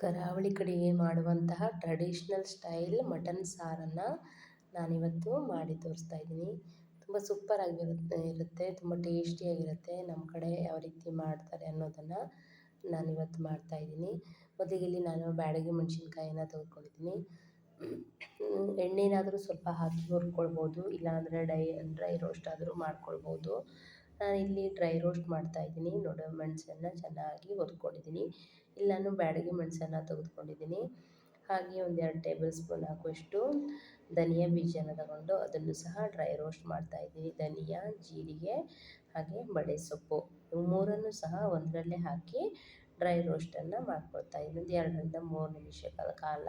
ಕರಾವಳಿ ಕಡೆಗೆ ಮಾಡುವಂತಹ ಟ್ರೆಡಿಷ್ನಲ್ ಸ್ಟೈಲ್ ಮಟನ್ ಸಾರನ್ನು ನಾನಿವತ್ತು ಮಾಡಿ ತೋರಿಸ್ತಾ ಇದ್ದೀನಿ. ತುಂಬ ಇರುತ್ತೆ, ತುಂಬ ಟೇಸ್ಟಿಯಾಗಿರುತ್ತೆ. ನಮ್ಮ ಕಡೆ ಯಾವ ರೀತಿ ಮಾಡ್ತಾರೆ ಅನ್ನೋದನ್ನು ನಾನಿವತ್ತು ಮಾಡ್ತಾಯಿದ್ದೀನಿ. ಮೊದಲಿಗೆ ಇಲ್ಲಿ ನಾನು ಬ್ಯಾಡಗಿ ಮೆಣಸಿನ್ಕಾಯಿನ ತೆಗೆದುಕೊಂಡಿದ್ದೀನಿ. ಎಣ್ಣೆನಾದರೂ ಸ್ವಲ್ಪ ಹಾಕಿ ಹುರ್ಕೊಳ್ಬೋದು, ಇಲ್ಲಾಂದರೆ ಡ್ರೈ ರೋಸ್ಟ್ ಆದರೂ ಮಾಡ್ಕೊಳ್ಬೋದು. ನಾನಿಲ್ಲಿ ಡ್ರೈ ರೋಸ್ಟ್ ಮಾಡ್ತಾಯಿದ್ದೀನಿ. ನೋಡಿ, ಮೆಣಸನ್ನು ಚೆನ್ನಾಗಿ ಹುರ್ಕೊಂಡಿದ್ದೀನಿ. ಇಲ್ಲಿ ನಾನು ಬ್ಯಾಡಗಿ ಮೆಣಸನ್ನು ತೆಗೆದುಕೊಂಡಿದ್ದೀನಿ. ಹಾಗೆ ಒಂದೆರಡು ಟೇಬಲ್ ಸ್ಪೂನ್ ಆಗುವಷ್ಟು ಧನಿಯಾ ಬೀಜನ ತಗೊಂಡು ಅದನ್ನು ಸಹ ಡ್ರೈ ರೋಸ್ಟ್ ಮಾಡ್ತಾಯಿದ್ದೀನಿ. ಧನಿಯಾ, ಜೀರಿಗೆ ಹಾಗೆ ಬಡೆ ಸೊಪ್ಪು ಇವು ಮೂರನ್ನು ಸಹ ಒಂದರಲ್ಲೇ ಹಾಕಿ ಡ್ರೈ ರೋಸ್ಟನ್ನು ಮಾಡ್ಕೊಳ್ತಾಯಿದ್ದೀನಿ. 2ರಿಂದ 3 ನಿಮಿಷಗಳ ಕಾಲ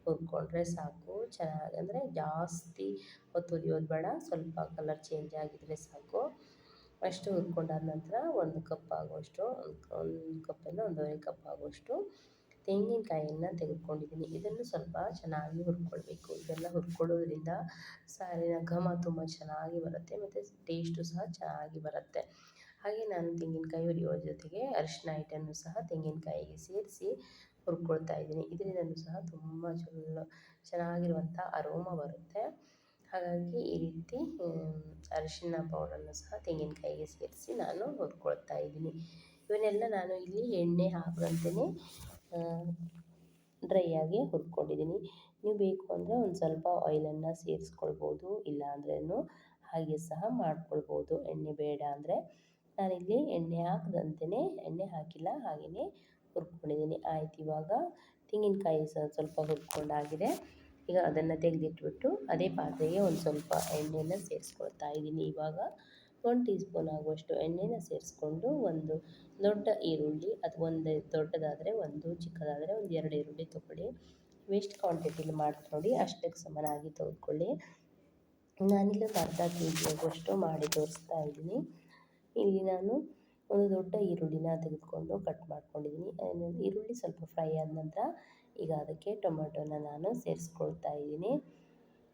ಹುರ್ಕೊಂಡ್ರೆ ಸಾಕು. ಚೆನ್ನಾಗಿ ಅಂದರೆ ಜಾಸ್ತಿ ಹೊತ್ತು ಹುರಿಯೋದು ಬೇಡ, ಸ್ವಲ್ಪ ಕಲರ್ ಚೇಂಜ್ ಆಗಿದ್ದರೆ ಸಾಕು. ಅಷ್ಟು ಹುರ್ಕೊಂಡಾದ ನಂತರ 1 ಕಪ್ ಆಗುವಷ್ಟು, ಒಂದು ಕಪ್ಪಿಂದ 1.5 ಕಪ್ ಆಗುವಷ್ಟು ತೆಂಗಿನಕಾಯಿಯನ್ನು ತೆಗೆದುಕೊಂಡಿದ್ದೀನಿ. ಇದನ್ನು ಸ್ವಲ್ಪ ಚೆನ್ನಾಗಿ ಹುರ್ಕೊಳ್ಬೇಕು. ಇದೆಲ್ಲ ಹುರ್ಕೊಳ್ಳೋದ್ರಿಂದ ಸಾರಿನ ಘಮ ತುಂಬ ಚೆನ್ನಾಗಿ ಬರುತ್ತೆ ಮತ್ತು ಟೇಸ್ಟು ಸಹ ಚೆನ್ನಾಗಿ ಬರುತ್ತೆ. ಹಾಗೆ ನಾನು ತೆಂಗಿನಕಾಯಿ ಹುರಿಯೋ ಜೊತೆಗೆ ಅರಿಶಿನ ಹಿಟ್ಟನ್ನು ಸಹ ತೆಂಗಿನಕಾಯಿಗೆ ಸೇರಿಸಿ ಹುರ್ಕೊಳ್ತಾ ಇದ್ದೀನಿ. ಇದರಿಂದಲೂ ಸಹ ತುಂಬ ಚೆನ್ನಾಗಿರುವಂಥ ಅರೋಮ ಬರುತ್ತೆ. ಹಾಗಾಗಿ ಈ ರೀತಿ ಅರಿಶಿನ ಪೌಡರನ್ನು ಸಹ ತೆಂಗಿನಕಾಯಿಗೆ ಸೇರಿಸಿ ನಾನು ಹುರ್ಕೊಳ್ತಾ ಇದ್ದೀನಿ. ಇವನ್ನೆಲ್ಲ ನಾನು ಇಲ್ಲಿ ಎಣ್ಣೆ ಹಾಕದಂತೆಯೇ ಡ್ರೈಯಾಗಿ ಹುರ್ಕೊಂಡಿದ್ದೀನಿ. ನೀವು ಬೇಕು ಅಂದರೆ ಒಂದು ಸ್ವಲ್ಪ ಆಯಿಲನ್ನು ಸೇರಿಸ್ಕೊಳ್ಬೋದು, ಇಲ್ಲ ಅಂದ್ರೂ ಹಾಗೆ ಸಹ ಮಾಡ್ಕೊಳ್ಬೋದು. ಎಣ್ಣೆ ಬೇಡ ಅಂದರೆ ನಾನಿಲ್ಲಿ ಎಣ್ಣೆ ಹಾಕದಂತೆಯೇ, ಎಣ್ಣೆ ಹಾಕಿಲ್ಲ, ಹಾಗೆಯೇ ಹುರ್ಕೊಂಡಿದ್ದೀನಿ. ಆಯ್ತು, ಇವಾಗ ತೆಂಗಿನಕಾಯಿ ಸಹ ಸ್ವಲ್ಪ ಹುರ್ಕೊಂಡಾಗಿದೆ. ಈಗ ಅದನ್ನು ತೆಗೆದಿಟ್ಬಿಟ್ಟು ಅದೇ ಪಾತ್ರೆಗೆ ಒಂದು ಸ್ವಲ್ಪ ಎಣ್ಣೆನ ಸೇರಿಸ್ಕೊಳ್ತಾ ಇದ್ದೀನಿ. ಇವಾಗ 1 ಟೀ ಸ್ಪೂನ್ ಆಗುವಷ್ಟು ಎಣ್ಣೆನ ಸೇರಿಸ್ಕೊಂಡು, ಒಂದು ದೊಡ್ಡ ಈರುಳ್ಳಿ, ಅದು ಒಂದು ದೊಡ್ಡದಾದರೆ 1, ಚಿಕ್ಕದಾದರೆ ಒಂದು 2 ಈರುಳ್ಳಿ ತೊಗೊಳ್ಳಿ. ಎಷ್ಟು ಕ್ವಾಂಟಿಟಿಲಿ ಮಾಡ್ತೀನಿ ನೋಡಿ ಅಷ್ಟಕ್ಕೆ ಸಮನಾಗಿ ತೆಗೆದುಕೊಳ್ಳಿ. ನಾನಿಲ್ಲಿ ಒಂದು ಅರ್ಧ kg ಆಗುವಷ್ಟು ಮಾಡಿ ತೋರಿಸ್ತಾ ಇದ್ದೀನಿ. ಇಲ್ಲಿ ನಾನು ಒಂದು ದೊಡ್ಡ ಈರುಳ್ಳಿನ ತೆಗೆದುಕೊಂಡು ಕಟ್ ಮಾಡ್ಕೊಂಡಿದ್ದೀನಿ. ಈರುಳ್ಳಿ ಸ್ವಲ್ಪ ಫ್ರೈ ಆದ ನಂತರ ಈಗ ಅದಕ್ಕೆ ಟೊಮೆಟೊನ ನಾನು ಸೇರಿಸ್ಕೊಳ್ತಾ ಇದ್ದೀನಿ.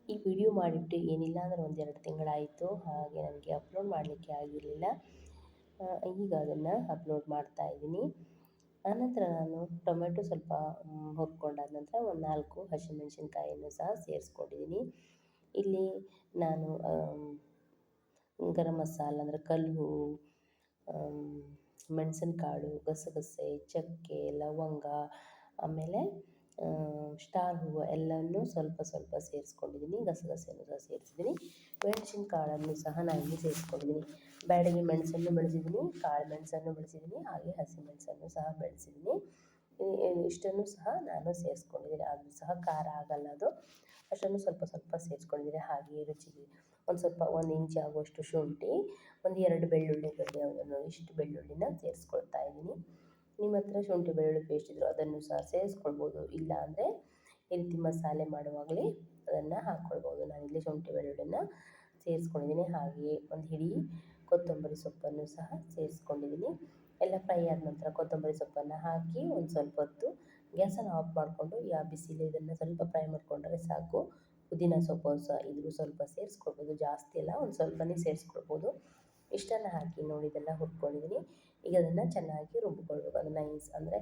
ಈ ವಿಡಿಯೋ ಮಾಡಿಬಿಟ್ಟು ಏನಿಲ್ಲ ಅಂದರೆ 1-2 ತಿಂಗಳಾಯಿತು. ಹಾಗೆ ನನಗೆ ಅಪ್ಲೋಡ್ ಮಾಡಲಿಕ್ಕೆ ಆಗಿರಲಿಲ್ಲ. ಈಗ ಅದನ್ನು ಅಪ್ಲೋಡ್ ಮಾಡ್ತಾ ಇದ್ದೀನಿ. ಆನಂತರ ನಾನು ಟೊಮೆಟೊ ಸ್ವಲ್ಪ ಹುರ್ಕೊಂಡಾದ ನಂತರ ಒಂದು 4 ಹಸಿಮೆಣಸಿನ್ಕಾಯಿಯನ್ನು ಸಹ ಸೇರಿಸ್ಕೊಂಡಿದ್ದೀನಿ. ಇಲ್ಲಿ ನಾನು ಗರಂ ಮಸಾಲ ಅಂದರೆ ಕಲ್ಲು, ಮೆಣಸಿನಕಾಳು, ಗಸಗಸೆ, ಚಕ್ಕೆ, ಲವಂಗ, ಆಮೇಲೆ ಸ್ಟಾರ್ ಹೂವು ಎಲ್ಲವನ್ನೂ ಸ್ವಲ್ಪ ಸ್ವಲ್ಪ ಸೇರಿಸ್ಕೊಂಡಿದ್ದೀನಿ. ಗಸಗಸೆಯನ್ನು ಸಹ ಸೇರಿಸಿದ್ದೀನಿ. ಮೆಣಸಿನಕಾಳನ್ನು ಸಹ ನಾನಿಲ್ಲಿ ಸೇರಿಸ್ಕೊಂಡಿದ್ದೀನಿ. ಬ್ಯಾಡಗಿ ಮೆಣಸನ್ನು ಬಳಸಿದ್ದೀನಿ, ಕಾಳು ಮೆಣಸನ್ನು ಬಳಸಿದ್ದೀನಿ, ಹಾಗೆ ಹಸಿಮೆಣಸನ್ನು ಸಹ ಬಳಸಿದ್ದೀನಿ. ಇಷ್ಟನ್ನು ಸಹ ನಾನು ಸೇರಿಸ್ಕೊಂಡಿದ್ದೀನಿ. ಅದು ಸಹ ಖಾರ ಆಗಲ್ಲ, ಅದು ಅಷ್ಟನ್ನು ಸ್ವಲ್ಪ ಸ್ವಲ್ಪ ಸೇರಿಸ್ಕೊಂಡಿದ್ದೀನಿ. ಹಾಗೆಯೇ ರುಚಿಗೆ ಒಂದು ಸ್ವಲ್ಪ 1 ಇಂಚ್ ಆಗುವಷ್ಟು ಶುಂಠಿ, ಒಂದು 2 ಬೆಳ್ಳುಳ್ಳಿ ಗಡ್ಡೆ, ಇಷ್ಟು ಬೆಳ್ಳುಳ್ಳಿನ ಸೇರಿಸ್ಕೊಳ್ತಾ ಇದ್ದೀನಿ. ನಿಮ್ಮ ಹತ್ರ ಶುಂಠಿ ಬೆಳ್ಳುಳ್ಳಿ ಪೇಸ್ಟ್ ಇದ್ದರೂ ಅದನ್ನು ಸಹ ಸೇರಿಸ್ಕೊಳ್ಬೋದು, ಇಲ್ಲ ಅಂದರೆ ಈ ರೀತಿ ಮಸಾಲೆ ಮಾಡುವಾಗಲೇ ಅದನ್ನು ಹಾಕ್ಕೊಳ್ಬೋದು. ನಾನಿಲ್ಲಿ ಶುಂಠಿ ಬೆಳ್ಳುಳ್ಳಿನ ಸೇರಿಸ್ಕೊಂಡಿದ್ದೀನಿ. ಹಾಗೆಯೇ ಒಂದು ಹಿಡಿ ಕೊತ್ತಂಬರಿ ಸೊಪ್ಪನ್ನು ಸಹ ಸೇರಿಸ್ಕೊಂಡಿದ್ದೀನಿ. ಎಲ್ಲ ಫ್ರೈ ಆದ ನಂತರ ಕೊತ್ತಂಬರಿ ಸೊಪ್ಪನ್ನು ಹಾಕಿ ಒಂದು ಸ್ವಲ್ಪ ಹೊತ್ತು ಗ್ಯಾಸನ್ನು ಆಫ್ ಮಾಡಿಕೊಂಡು, ಬಿಸಿಲಿ ಇದನ್ನು ಸ್ವಲ್ಪ ಫ್ರೈ ಮಾಡಿಕೊಂಡ್ರೆ ಸಾಕು. ಪುದೀನ ಸೊಪ್ಪು ಸಹ ಇದ್ರೂ ಸ್ವಲ್ಪ ಸೇರಿಸ್ಕೊಳ್ಬೋದು, ಜಾಸ್ತಿ ಎಲ್ಲ ಒಂದು ಸ್ವಲ್ಪನೇ ಸೇರಿಸ್ಕೊಳ್ಬೋದು. ಇಷ್ಟನ್ನು ಹಾಕಿ ನೋಡಿ, ಇದೆಲ್ಲ ಹುರ್ಕೊಂಡಿದ್ದೀನಿ. ಈಗ ಅದನ್ನು ಚೆನ್ನಾಗಿ ರುಬ್ಬಿಕೊಳ್ಬೇಕು. ಅದು ನೈಸ್ ಅಂದರೆ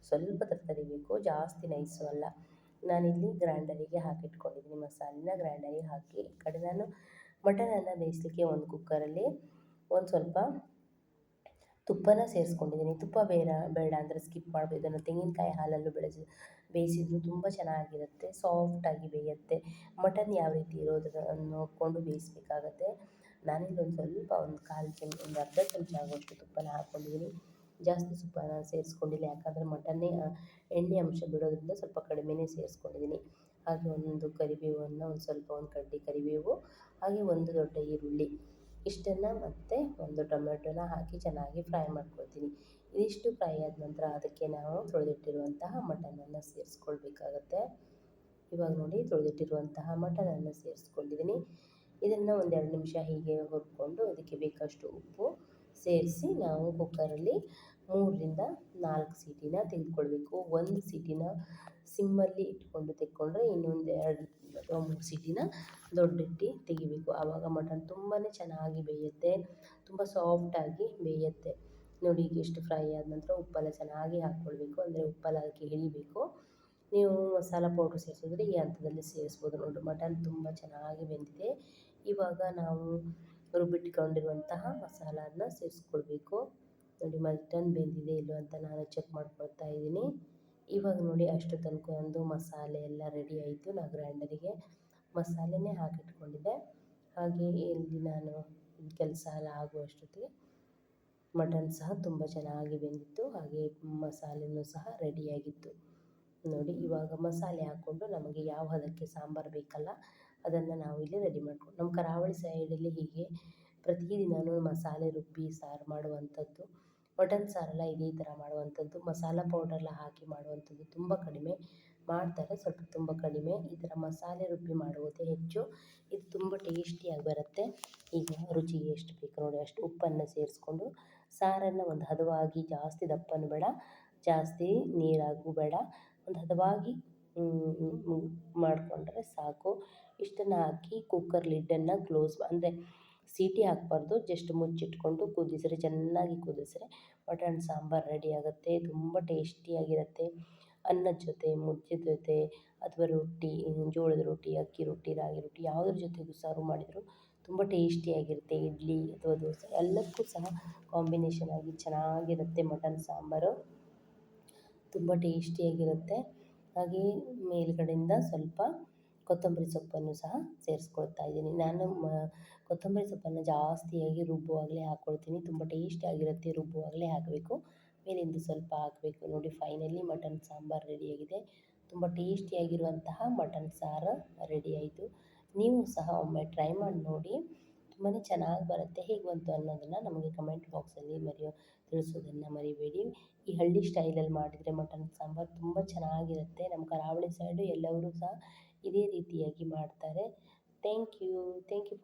ಸ್ವಲ್ಪ ತರಿಬೇಕು, ಜಾಸ್ತಿ ನೈಸು ಅಲ್ಲ. ನಾನಿಲ್ಲಿ ಗ್ರೈಂಡರಿಗೆ ಹಾಕಿಟ್ಕೊಂಡಿದ್ದೀನಿ. ಮಸಾಲೆನ ಗ್ರೈಂಡರಿಗೆ ಹಾಕಿ ಈ ಕಡೆ ನಾನು ಮಟನನ್ನು ಬೇಯಿಸಲಿಕ್ಕೆ ಒಂದು ಕುಕ್ಕರಲ್ಲಿ ಒಂದು ಸ್ವಲ್ಪ ತುಪ್ಪನ ಸೇರಿಸ್ಕೊಂಡಿದ್ದೀನಿ. ತುಪ್ಪ ಬೇಡ ಅಂದರೆ ಸ್ಕಿಪ್ ಮಾಡ್ಬೋದು. ಇದನ್ನು ತೆಂಗಿನಕಾಯಿ ಹಾಲಲ್ಲೂ ಬೇಯಿಸಿದ್ರು ತುಂಬ ಚೆನ್ನಾಗಿರುತ್ತೆ, ಸಾಫ್ಟಾಗಿ ಬೇಯುತ್ತೆ. ಮಟನ್ ಯಾವ ರೀತಿ ಇರೋದನ್ನು ನೋಡಿಕೊಂಡು ಬೇಯಿಸಬೇಕಾಗತ್ತೆ. ನಾನಿಲ್ಲಿ ಒಂದು ಸ್ವಲ್ಪ ಒಂದು ಅರ್ಧ ಚಮಚ ಆಗುವಷ್ಟು ತುಪ್ಪನ ಹಾಕ್ಕೊಂಡಿದ್ದೀನಿ. ಜಾಸ್ತಿ ತುಪ್ಪನ ಸೇರಿಸ್ಕೊಂಡಿಲ್ಲ, ಯಾಕಂದರೆ ಮಟನ್ನೇ ಎಣ್ಣೆ ಅಂಶ ಬಿಡೋದ್ರಿಂದ ಸ್ವಲ್ಪ ಕಡಿಮೆನೇ ಸೇರಿಸ್ಕೊಂಡಿದ್ದೀನಿ. ಹಾಗೆ ಒಂದು ಕರಿಬೇವನ್ನು, ಒಂದು ಕಡ್ಡಿ ಕರಿಬೇವು, ಹಾಗೆ ಒಂದು ದೊಡ್ಡ ಈರುಳ್ಳಿ, ಇಷ್ಟನ್ನು ಮತ್ತು ಒಂದು ಟೊಮೆಟೊನ ಹಾಕಿ ಚೆನ್ನಾಗಿ ಫ್ರೈ ಮಾಡ್ಕೊಳ್ತೀನಿ. ಇದಿಷ್ಟು ಫ್ರೈ ಆದ ನಂತರ ಅದಕ್ಕೆ ನಾವು ತೊಳೆದಿಟ್ಟಿರುವಂತಹ ಮಟನನ್ನು ಸೇರಿಸ್ಕೊಳ್ಬೇಕಾಗತ್ತೆ. ಇವಾಗ ನೋಡಿ, ತೊಳೆದಿಟ್ಟಿರುವಂತಹ ಮಟನನ್ನು ಸೇರಿಸ್ಕೊಂಡಿದ್ದೀನಿ. ಇದನ್ನು 1-2 ನಿಮಿಷ ಹೀಗೆ ಹುರ್ಕೊಂಡು ಇದಕ್ಕೆ ಬೇಕಷ್ಟು ಉಪ್ಪು ಸೇರಿಸಿ ನಾವು ಕುಕ್ಕರಲ್ಲಿ 3ರಿಂದ 4 ಸೀಟಿನ ತೆಗೆದುಕೊಳ್ಬೇಕು. 1 ಸೀಟಿನ ಸಿಮ್ಮಲ್ಲಿ ಇಟ್ಕೊಂಡು ತೆಕ್ಕೊಂಡ್ರೆ ಇನ್ನೊಂದು 2 ಅಥವಾ 3 ಸೀಟಿನ ದೊಡ್ಡಿಟ್ಟು ತೆಗಿಬೇಕು. ಆವಾಗ ಮಟನ್ ತುಂಬಾ ಚೆನ್ನಾಗಿ ಬೇಯುತ್ತೆ, ತುಂಬ ಸಾಫ್ಟಾಗಿ ಬೇಯುತ್ತೆ. ನೋಡಿ ಈಗ ಎಷ್ಟು ಫ್ರೈ ಆದ ನಂತರ ಉಪ್ಪೆಲ್ಲ ಚೆನ್ನಾಗಿ ಹಾಕ್ಕೊಳ್ಬೇಕು, ಅಂದರೆ ಉಪ್ಪೆಲ್ಲ ಅದಕ್ಕೆ ಇಳಿಬೇಕು. ನೀವು ಮಸಾಲ ಪೌಡ್ರ್ ಸೇರಿಸಿದ್ರೆ ಈ ಹಂತದಲ್ಲಿ ಸೇರಿಸ್ಬೋದು. ನೋಡಿ ಮಟನ್ ತುಂಬ ಚೆನ್ನಾಗಿ ಬೆಂದಿದೆ. ಇವಾಗ ನಾವು ರುಬ್ಬಿಟ್ಕೊಂಡಿರುವಂತಹ ಮಸಾಲನ ಸೇರಿಸ್ಕೊಳ್ಬೇಕು. ನೋಡಿ ಮಟನ್ ಬೆಂದಿದೆ ಇಲ್ಲೋ ಅಂತ ನಾನು ಚೆಕ್ ಮಾಡ್ಕೊಳ್ತಾ ಇದ್ದೀನಿ. ಇವಾಗ ನೋಡಿ ಅಷ್ಟು ತನಕ ಒಂದು ಮಸಾಲೆ ಎಲ್ಲ ರೆಡಿ ಆಯಿತು. ನಾನು ಗ್ರೈಂಡರಿಗೆ ಮಸಾಲೆನೇ ಹಾಕಿಟ್ಕೊಂಡಿದ್ದೆ. ಹಾಗೆ ಇಲ್ಲಿ ನಾನು ಕೆಲಸ ಎಲ್ಲ ಆಗುವಷ್ಟೊತ್ತಿಗೆ ಮಟನ್ ಸಹ ತುಂಬ ಚೆನ್ನಾಗಿ ಬೆಂದಿತ್ತು, ಹಾಗೆ ಮಸಾಲೆನೂ ಸಹ ರೆಡಿಯಾಗಿತ್ತು. ನೋಡಿ ಇವಾಗ ಮಸಾಲೆ ಹಾಕ್ಕೊಂಡು ನಮಗೆ ಯಾವ ಹದಕ್ಕೆ ಸಾಂಬಾರು ಬೇಕಲ್ಲ ಅದನ್ನು ನಾವು ಇಲ್ಲಿ ರೆಡಿ ಮಾಡ್ಕೊಂಡು, ನಮ್ಮ ಕರಾವಳಿ ಸೈಡಲ್ಲಿ ಹೀಗೆ ಪ್ರತಿದಿನವೂ ಮಸಾಲೆ ರುಬ್ಬಿ ಸಾರು ಮಾಡುವಂಥದ್ದು, ಮಟನ್ ಸಾರೆಲ್ಲ ಇದೇ ಥರ ಮಾಡುವಂಥದ್ದು, ಮಸಾಲ ಪೌಡರೆಲ್ಲ ಹಾಕಿ ಮಾಡುವಂಥದ್ದು ತುಂಬ ಕಡಿಮೆ ಮಾಡ್ತಾರೆ, ಸ್ವಲ್ಪ ತುಂಬ ಕಡಿಮೆ. ಈ ಥರ ಮಸಾಲೆ ರುಬ್ಬಿ ಮಾಡುವುದೇ ಹೆಚ್ಚು. ಇದು ತುಂಬ ಟೇಸ್ಟಿಯಾಗಿ ಬರುತ್ತೆ. ಈಗ ರುಚಿಗೆ ಎಷ್ಟು ಬೇಕು ನೋಡಿ ಅಷ್ಟು ಉಪ್ಪನ್ನು ಸೇರಿಸ್ಕೊಂಡು ಸಾರನ್ನು ಒಂದು ಹದವಾಗಿ, ಜಾಸ್ತಿ ದಪ್ಪನೂ ಬೇಡ ಜಾಸ್ತಿ ನೀರಾಗೂ ಬೇಡ, ಒಂದು ಹದವಾಗಿ ಮಾಡಿಕೊಂಡ್ರೆ ಸಾಕು. ಇಷ್ಟನ್ನು ಹಾಕಿ ಕುಕ್ಕರ್ ಲಿಡ್ಡನ್ನು ಕ್ಲೋಸ್ ಅಂದರೆ ಸೀಟಿ ಹಾಕಬಾರ್ದು, ಜಸ್ಟ್ ಮುಚ್ಚಿಟ್ಕೊಂಡು ಕುದಿಸಿದ್ರೆ, ಚೆನ್ನಾಗಿ ಕುದಿಸಿದ್ರೆ ಮಟನ್ ಸಾಂಬಾರು ರೆಡಿ ಆಗುತ್ತೆ. ತುಂಬ ಟೇಸ್ಟಿಯಾಗಿರುತ್ತೆ. ಅನ್ನದ ಜೊತೆ, ಮುದ್ದೆ ಜೊತೆ ಅಥವಾ ರೊಟ್ಟಿ, ಜೋಳದ ರೊಟ್ಟಿ, ಅಕ್ಕಿ ರೊಟ್ಟಿ, ರಾಗಿ ರೊಟ್ಟಿ ಯಾವುದ್ರ ಜೊತೆಗೂ ಸರ್ವ್ ಮಾಡಿದರೂ ತುಂಬ ಟೇಸ್ಟಿಯಾಗಿರುತ್ತೆ. ಇಡ್ಲಿ ಅಥವಾ ದೋಸೆ ಎಲ್ಲದಕ್ಕೂ ಸಹ ಕಾಂಬಿನೇಷನ್ ಆಗಿ ಚೆನ್ನಾಗಿರುತ್ತೆ ಮಟನ್ ಸಾಂಬಾರು, ತುಂಬ ಟೇಸ್ಟಿಯಾಗಿರುತ್ತೆ. ಹಾಗೆ ಮೇಲ್ಗಡೆಯಿಂದ ಸ್ವಲ್ಪ ಕೊತ್ತಂಬರಿ ಸೊಪ್ಪನ್ನು ಸಹ ಸೇರಿಸ್ಕೊಳ್ತಾ ಇದ್ದೀನಿ. ನಾನು ಕೊತ್ತಂಬರಿ ಸೊಪ್ಪನ್ನು ಜಾಸ್ತಿಯಾಗಿ ರುಬ್ಬುವಾಗಲೇ ಹಾಕ್ಕೊಳ್ತೀನಿ, ತುಂಬ ಟೇಸ್ಟಿಯಾಗಿರುತ್ತೆ. ರುಬ್ಬುವಾಗಲೇ ಹಾಕಬೇಕು, ಮೇಲಿಂದ ಸ್ವಲ್ಪ ಹಾಕಬೇಕು. ನೋಡಿ ಫೈನಲಿ ಮಟನ್ ಸಾಂಬಾರು ರೆಡಿಯಾಗಿದೆ. ತುಂಬ ಟೇಸ್ಟಿಯಾಗಿರುವಂತಹ ಮಟನ್ ಸಾರು ರೆಡಿ ಆಯಿತು. ನೀವು ಸಹ ಒಮ್ಮೆ ಟ್ರೈ ಮಾಡಿ ನೋಡಿ, ತುಂಬಾ ಚೆನ್ನಾಗಿ ಬರುತ್ತೆ. ಹೇಗೆ ಬಂತು ಅನ್ನೋದನ್ನು ನಮಗೆ ಕಮೆಂಟ್ ಬಾಕ್ಸಲ್ಲಿ ತಿಳಿಸೋದನ್ನು ಮರಿಬೇಡಿ. ಈ ಹಳ್ಳಿ ಸ್ಟೈಲಲ್ಲಿ ಮಾಡಿದರೆ ಮಟನ್ ಸಾಂಬಾರು ತುಂಬ ಚೆನ್ನಾಗಿರುತ್ತೆ. ನಮ್ಮ ಕರಾವಳಿ ಸೈಡು ಎಲ್ಲರೂ ಸಹ ಇದೇ ರೀತಿಯಾಗಿ ಮಾಡ್ತಾರೆ. Thank you for